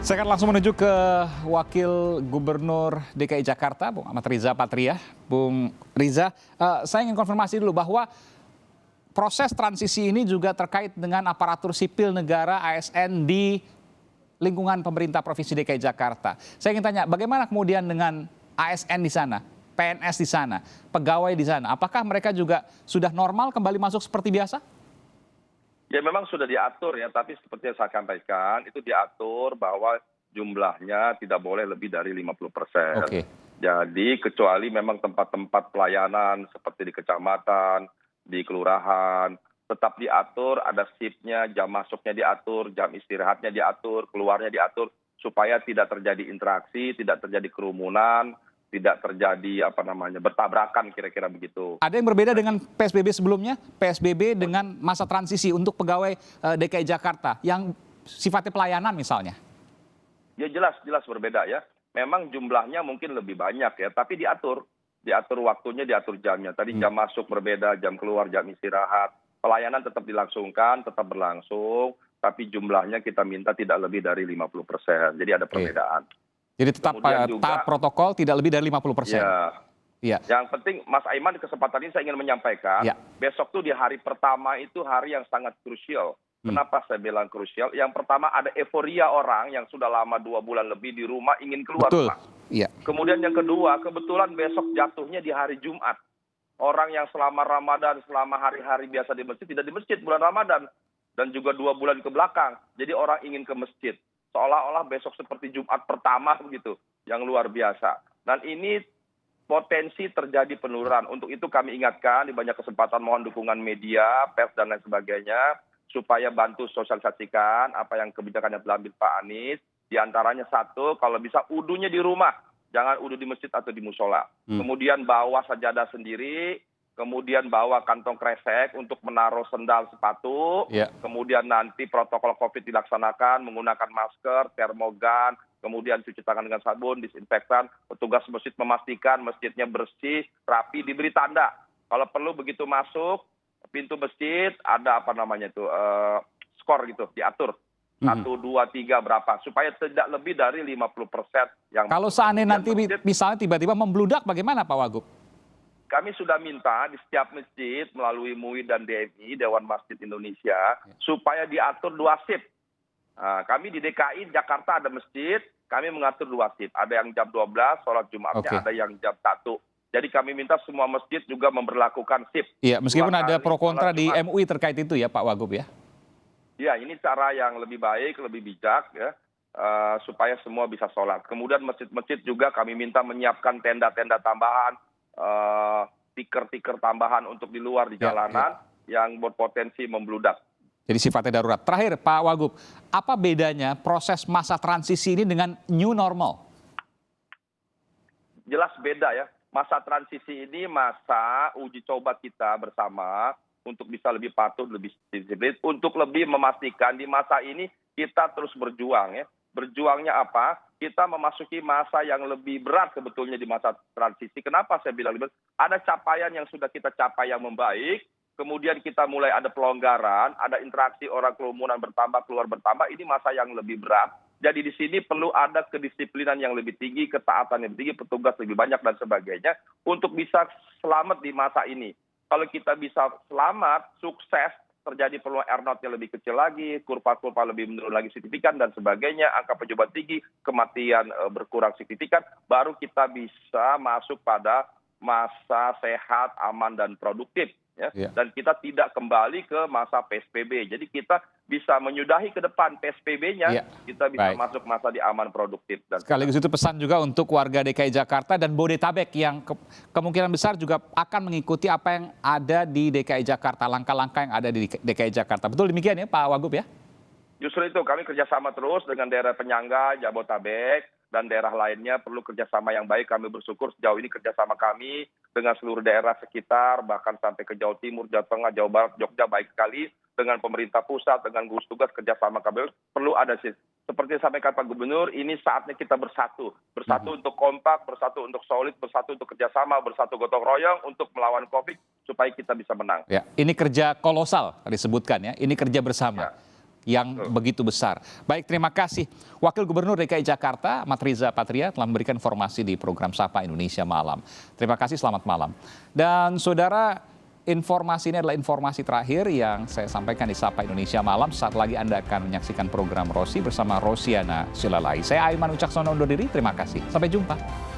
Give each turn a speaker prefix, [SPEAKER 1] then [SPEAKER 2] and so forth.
[SPEAKER 1] Saya akan langsung menuju ke Wakil Gubernur DKI Jakarta, Bung Ahmad Riza Patria. Bung Riza, saya ingin konfirmasi dulu bahwa proses transisi ini juga terkait dengan aparatur sipil negara ASN di lingkungan pemerintah Provinsi DKI Jakarta. Saya ingin tanya, bagaimana kemudian dengan ASN di sana, PNS di sana, pegawai di sana? Apakah mereka juga sudah normal kembali masuk seperti biasa?
[SPEAKER 2] Ya memang sudah diatur ya, tapi seperti yang saya sampaikan, itu diatur bahwa jumlahnya tidak boleh lebih dari 50%.
[SPEAKER 1] Oke.
[SPEAKER 2] Jadi kecuali memang tempat-tempat pelayanan seperti di kecamatan, di kelurahan, tetap diatur, ada shiftnya, jam masuknya diatur, jam istirahatnya diatur, keluarnya diatur, supaya tidak terjadi interaksi, tidak terjadi kerumunan, tidak terjadi bertabrakan kira-kira begitu.
[SPEAKER 1] Ada yang berbeda dengan PSBB sebelumnya, PSBB dengan masa transisi untuk pegawai DKI Jakarta yang sifatnya pelayanan misalnya?
[SPEAKER 2] Ya jelas berbeda ya. Memang jumlahnya mungkin lebih banyak ya, tapi diatur waktunya, diatur jamnya. Tadi jam masuk berbeda, jam keluar, jam istirahat. Pelayanan tetap dilangsungkan, tetap berlangsung, tapi jumlahnya kita minta tidak lebih dari 50%. Jadi ada perbedaan.
[SPEAKER 1] Jadi tetap taat protokol tidak lebih dari 50%.
[SPEAKER 2] Ya. Yang penting Mas Aiman di kesempatan ini saya ingin menyampaikan, besok tuh di hari pertama itu hari yang sangat krusial. Kenapa saya bilang krusial? Yang pertama ada euforia orang yang sudah lama 2 bulan lebih di rumah ingin keluar rumah.
[SPEAKER 1] Iya.
[SPEAKER 2] Kemudian yang kedua, kebetulan besok jatuhnya di hari Jumat. Orang yang selama Ramadan, selama hari-hari biasa di masjid, tidak di masjid bulan Ramadan. Dan juga 2 bulan ke belakang. Jadi orang ingin ke masjid. Seolah-olah besok seperti Jumat pertama begitu, yang luar biasa. Dan ini potensi terjadi penurunan. Untuk itu kami ingatkan di banyak kesempatan mohon dukungan media, pers dan lain sebagainya, supaya bantu sosialisasikan apa yang kebijakan yang telah diambil Pak Anies. Di antaranya satu, kalau bisa udunya di rumah, jangan udu di masjid atau di musola. Kemudian bawa sajadah sendiri. Kemudian bawa kantong kresek untuk menaruh sendal sepatu, kemudian nanti protokol COVID dilaksanakan, menggunakan masker, termogan, kemudian cuci tangan dengan sabun, disinfektan, petugas masjid memastikan masjidnya bersih, rapi, diberi tanda. Kalau perlu begitu masuk, pintu masjid ada skor gitu, diatur. 1, 2, 3 berapa, supaya tidak lebih dari 50% yang...
[SPEAKER 1] Kalau seandainya nanti misalnya tiba-tiba membludak, bagaimana Pak Wagub?
[SPEAKER 2] Kami sudah minta di setiap masjid melalui MUI dan DMI, Dewan Masjid Indonesia, supaya diatur 2 shift. Nah, kami di DKI Jakarta ada masjid, kami mengatur 2 shift. Ada yang jam 12, sholat Jumatnya, ada yang jam 1. Jadi kami minta semua masjid juga memberlakukan shift.
[SPEAKER 1] Iya, meskipun ada pro kontra di MUI terkait itu ya Pak Wagub ya?
[SPEAKER 2] Ya, ini cara yang lebih baik, lebih bijak ya, supaya semua bisa sholat. Kemudian masjid-masjid juga kami minta menyiapkan tenda-tenda tambahan, stiker-stiker tambahan untuk di luar di jalanan yang berpotensi membludak.
[SPEAKER 1] Jadi sifatnya darurat. Terakhir Pak Wagub, apa bedanya proses masa transisi ini dengan new normal?
[SPEAKER 2] Jelas beda ya. Masa transisi ini masa uji coba kita bersama untuk bisa lebih patuh, lebih disiplin, untuk lebih memastikan di masa ini kita terus berjuang ya. Berjuangnya apa? Kita memasuki masa yang lebih berat sebetulnya di masa transisi. Kenapa saya bilang lebih berat? Ada capaian yang sudah kita capai yang membaik, kemudian kita mulai ada pelonggaran, ada interaksi orang kerumunan bertambah, keluar bertambah, ini masa yang lebih berat. Jadi di sini perlu ada kedisiplinan yang lebih tinggi, ketaatan yang lebih tinggi, petugas lebih banyak dan sebagainya untuk bisa selamat di masa ini. Kalau kita bisa selamat, sukses, terjadi peluang R0-nya lebih kecil lagi, kurva-kurva lebih menurun lagi signifikan dan sebagainya, angka penyebab tinggi, kematian berkurang signifikan, baru kita bisa masuk pada masa sehat, aman dan produktif. Ya. Dan kita tidak kembali ke masa PSBB. Jadi kita bisa menyudahi ke depan PSBB-nya, kita bisa masuk masa di aman produktif. Dan
[SPEAKER 1] sekaligus itu pesan juga untuk warga DKI Jakarta dan Bodetabek yang kemungkinan besar juga akan mengikuti apa yang ada di DKI Jakarta, langkah-langkah yang ada di DKI Jakarta. Betul demikian ya Pak Wagub ya?
[SPEAKER 2] Justru itu kami kerjasama terus dengan daerah penyangga, Jabodetabek, dan daerah lainnya perlu kerjasama yang baik. Kami bersyukur sejauh ini kerjasama kami dengan seluruh daerah sekitar, bahkan sampai ke Jawa Timur, Jawa Tengah, Jawa Barat, Jogja baik sekali. Dengan pemerintah pusat, dengan gugus tugas kerjasama kami perlu ada sih. Seperti disampaikan Pak Gubernur, ini saatnya kita bersatu. Bersatu untuk kompak, bersatu untuk solid, bersatu untuk kerjasama, bersatu gotong royong untuk melawan COVID supaya kita bisa menang.
[SPEAKER 1] Ya, ini kerja kolosal disebutkan ya, ini kerja bersama. yang begitu besar. Baik, terima kasih. Wakil Gubernur DKI Jakarta, Ahmad Riza Patria, telah memberikan informasi di program Sapa Indonesia Malam. Terima kasih, selamat malam. Dan saudara, informasi ini adalah informasi terakhir yang saya sampaikan di Sapa Indonesia Malam. Saat lagi Anda akan menyaksikan program Rosi bersama Rosiana Silalai. Saya Aiman Wicaksono undur diri, terima kasih. Sampai jumpa.